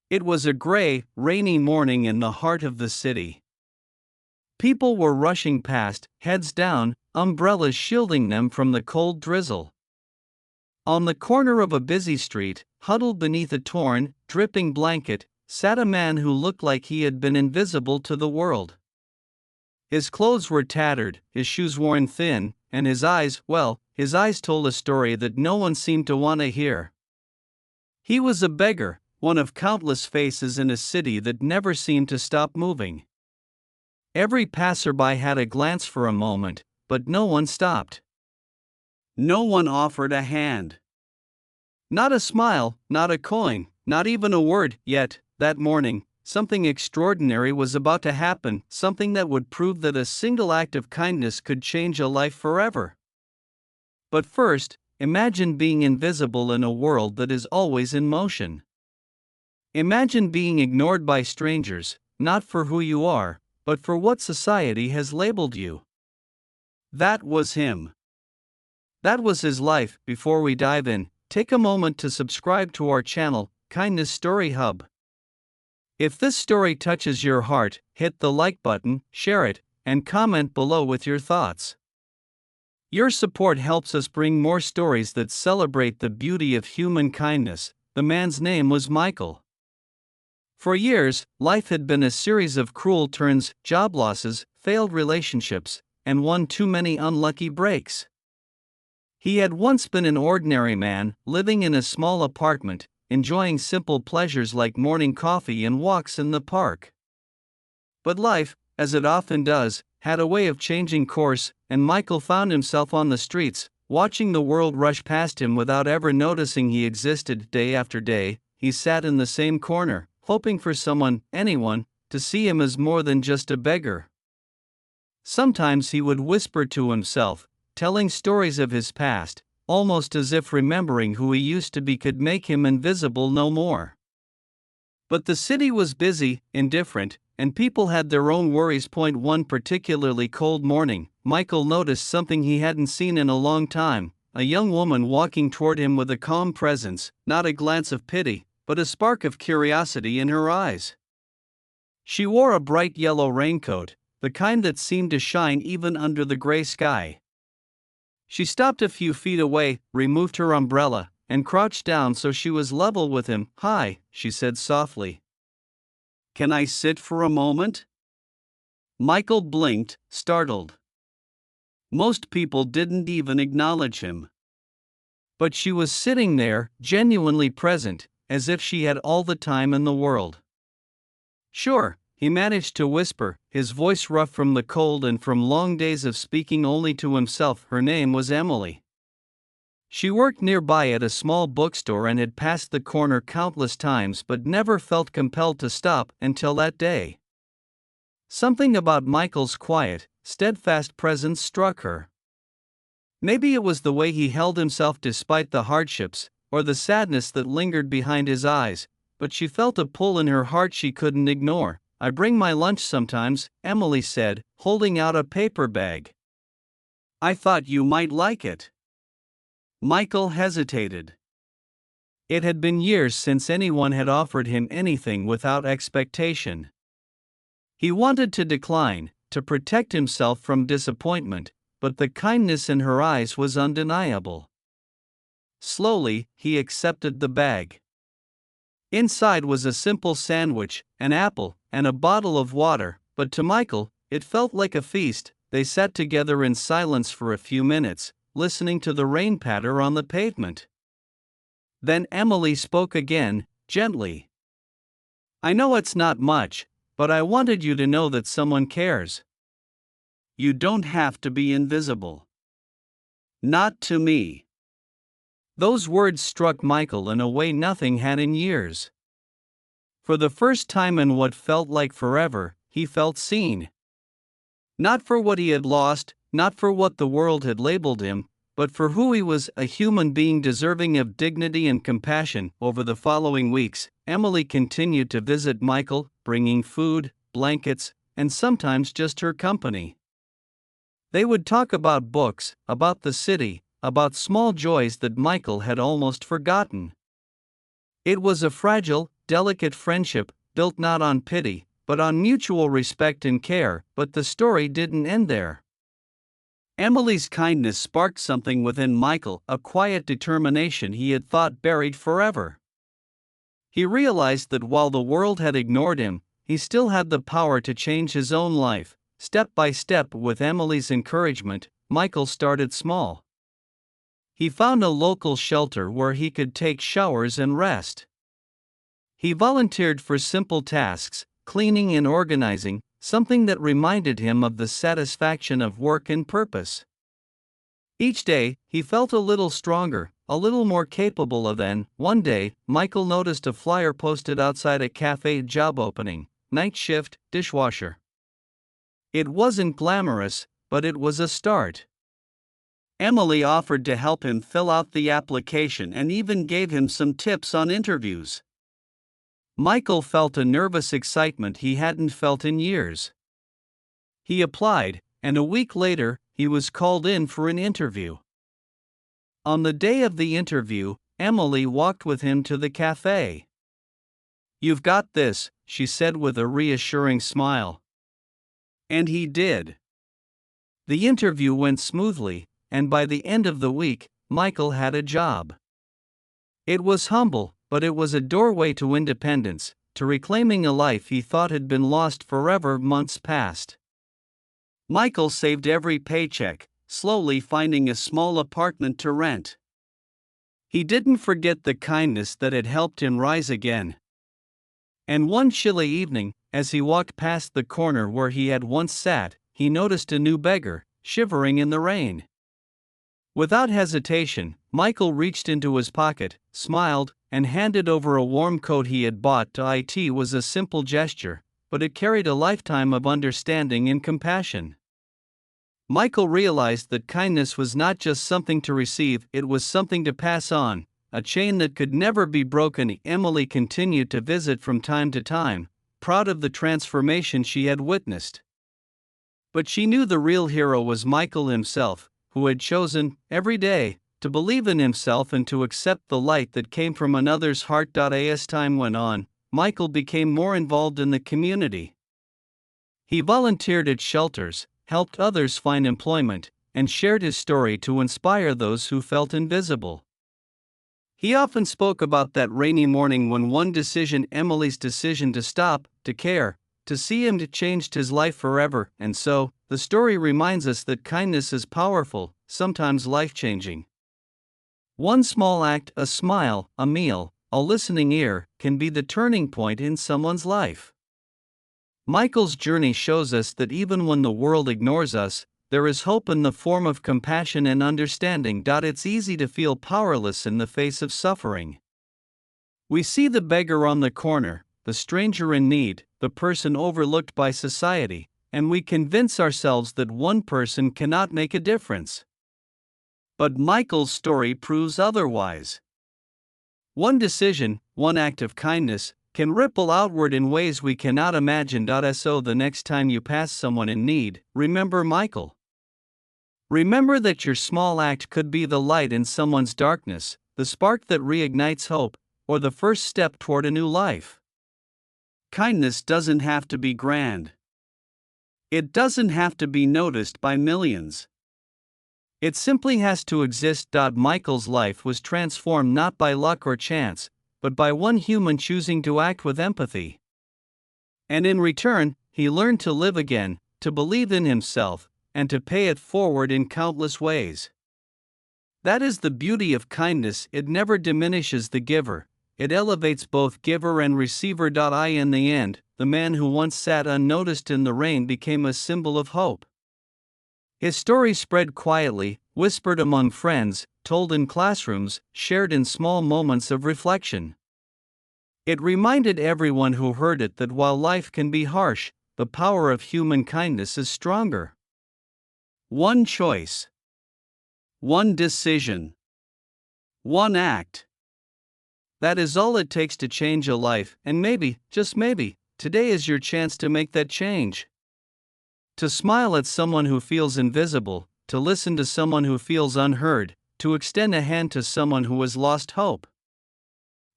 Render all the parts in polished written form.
It was a gray, rainy morning in the heart of the city. People were rushing past, heads down, umbrellas shielding them from the cold drizzle. On the corner of a busy street, huddled beneath a torn, dripping blanket, sat a man who looked like he had been invisible to the world. His clothes were tattered, his shoes worn thin, and his eyes told a story that no one seemed to want to hear. He was a beggar, one of countless faces in a city that never seemed to stop moving. Every passerby had a glance for a moment, but no one stopped. No one offered a hand. Not a smile, not a coin, not even a word. Yet, that morning, something extraordinary was about to happen, something that would prove that a single act of kindness could change a life forever. But first, imagine being invisible in a world that is always in motion. Imagine being ignored by strangers, not for who you are, but for what society has labeled you. That was him. That was his life. Before we dive in, take a moment to subscribe to our channel, Kindness Story Hub. If this story touches your heart, hit the like button, share it, and comment below with your thoughts. Your support helps us bring more stories that celebrate the beauty of human kindness. The man's name was Michael. For years, life had been a series of cruel turns, job losses, failed relationships, and one too many unlucky breaks. He had once been an ordinary man, living in a small apartment, enjoying simple pleasures like morning coffee and walks in the park. But life, as it often does, had a way of changing course, and Michael found himself on the streets, watching the world rush past him without ever noticing he existed. Day after day, he sat in the same corner, hoping for someone, anyone, to see him as more than just a beggar. Sometimes he would whisper to himself, telling stories of his past, almost as if remembering who he used to be could make him invisible no more. But the city was busy, indifferent, and people had their own worries. One particularly cold morning, Michael noticed something he hadn't seen in a long time: a young woman walking toward him with a calm presence, not a glance of pity, but a spark of curiosity in her eyes. She wore a bright yellow raincoat, the kind that seemed to shine even under the gray sky. She stopped a few feet away, removed her umbrella, and crouched down so she was level with him. "Hi," she said softly. "Can I sit for a moment?" Michael blinked, startled. Most people didn't even acknowledge him. But she was sitting there, genuinely present, as if she had all the time in the world. "Sure," he managed to whisper, his voice rough from the cold and from long days of speaking only to himself. Her name was Emily. She worked nearby at a small bookstore and had passed the corner countless times but never felt compelled to stop until that day. Something about Michael's quiet, steadfast presence struck her. Maybe it was the way he held himself despite the hardships, or the sadness that lingered behind his eyes, but she felt a pull in her heart she couldn't ignore. "I bring my lunch sometimes," Emily said, holding out a paper bag. "I thought you might like it." Michael hesitated. It had been years since anyone had offered him anything without expectation. He wanted to decline, to protect himself from disappointment, but the kindness in her eyes was undeniable. Slowly, he accepted the bag. Inside was a simple sandwich, an apple, and a bottle of water, but to Michael, it felt like a feast. They sat together in silence for a few minutes, listening to the rain patter on the pavement. Then Emily spoke again, gently. "I know it's not much, but I wanted you to know that someone cares. You don't have to be invisible. Not to me." Those words struck Michael in a way nothing had in years. For the first time in what felt like forever, he felt seen. Not for what he had lost, not for what the world had labeled him, but for who he was, a human being deserving of dignity and compassion. Over the following weeks, Emily continued to visit Michael, bringing food, blankets, and sometimes just her company. They would talk about books, about the city, about small joys that Michael had almost forgotten. It was a fragile, delicate friendship, built not on pity, but on mutual respect and care. But the story didn't end there. Emily's kindness sparked something within Michael, a quiet determination he had thought buried forever. He realized that while the world had ignored him, he still had the power to change his own life. Step by step, with Emily's encouragement, Michael started small. He found a local shelter where he could take showers and rest. He volunteered for simple tasks, cleaning and organizing, something that reminded him of the satisfaction of work and purpose. Each day, he felt a little stronger, a little more capable of then. One day, Michael noticed a flyer posted outside a cafe job opening, night shift, dishwasher. It wasn't glamorous, but it was a start. Emily offered to help him fill out the application and even gave him some tips on interviews. Michael felt a nervous excitement he hadn't felt in years. He applied, and a week later, he was called in for an interview. On the day of the interview, Emily walked with him to the cafe. "You've got this," she said with a reassuring smile. And he did. The interview went smoothly, and by the end of the week, Michael had a job. It was humble, but it was a doorway to independence, to reclaiming a life he thought had been lost forever. Months passed. Michael saved every paycheck, slowly finding a small apartment to rent. He didn't forget the kindness that had helped him rise again. And one chilly evening, as he walked past the corner where he had once sat, he noticed a new beggar, shivering in the rain. Without hesitation, Michael reached into his pocket, smiled, and handed over a warm coat he had bought. It was a simple gesture, but it carried a lifetime of understanding and compassion. Michael realized that kindness was not just something to receive, it was something to pass on, a chain that could never be broken. Emily continued to visit from time to time, proud of the transformation she had witnessed. But she knew the real hero was Michael himself, who had chosen, every day, to believe in himself and to accept the light that came from another's heart. As time went on, Michael became more involved in the community. He volunteered at shelters, helped others find employment, and shared his story to inspire those who felt invisible. He often spoke about that rainy morning when Emily's decision to stop, to care, to see him, changed his life forever. And so, the story reminds us that kindness is powerful, sometimes life-changing. One small act, a smile, a meal, a listening ear, can be the turning point in someone's life. Michael's journey shows us that even when the world ignores us, there is hope in the form of compassion and understanding. It's easy to feel powerless in the face of suffering. We see the beggar on the corner, the stranger in need, the person overlooked by society, and we convince ourselves that one person cannot make a difference. But Michael's story proves otherwise. One decision, one act of kindness, can ripple outward in ways we cannot imagine. So the next time you pass someone in need, remember Michael. Remember that your small act could be the light in someone's darkness, the spark that reignites hope, or the first step toward a new life. Kindness doesn't have to be grand. It doesn't have to be noticed by millions. It simply has to exist. Michael's life was transformed not by luck or chance, but by one human choosing to act with empathy. And in return, he learned to live again, to believe in himself, and to pay it forward in countless ways. That is the beauty of kindness. It never diminishes the giver, it elevates both giver and receiver. In the end, the man who once sat unnoticed in the rain became a symbol of hope. His story spread quietly, whispered among friends, told in classrooms, shared in small moments of reflection. It reminded everyone who heard it that while life can be harsh, the power of human kindness is stronger. One choice. One decision. One act. That is all it takes to change a life, and maybe, just maybe, today is your chance to make that change. To smile at someone who feels invisible, to listen to someone who feels unheard, to extend a hand to someone who has lost hope.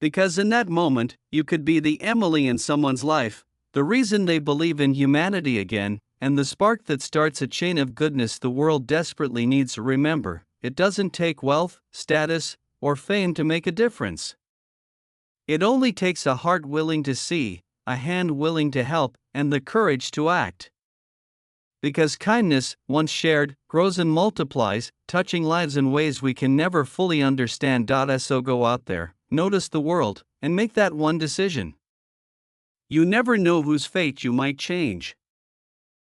Because in that moment, you could be the Emily in someone's life, the reason they believe in humanity again, and the spark that starts a chain of goodness the world desperately needs. Remember, it doesn't take wealth, status, or fame to make a difference. It only takes a heart willing to see, a hand willing to help, and the courage to act. Because kindness, once shared, grows and multiplies, touching lives in ways we can never fully understand. So go out there, notice the world, and make that one decision. You never know whose fate you might change.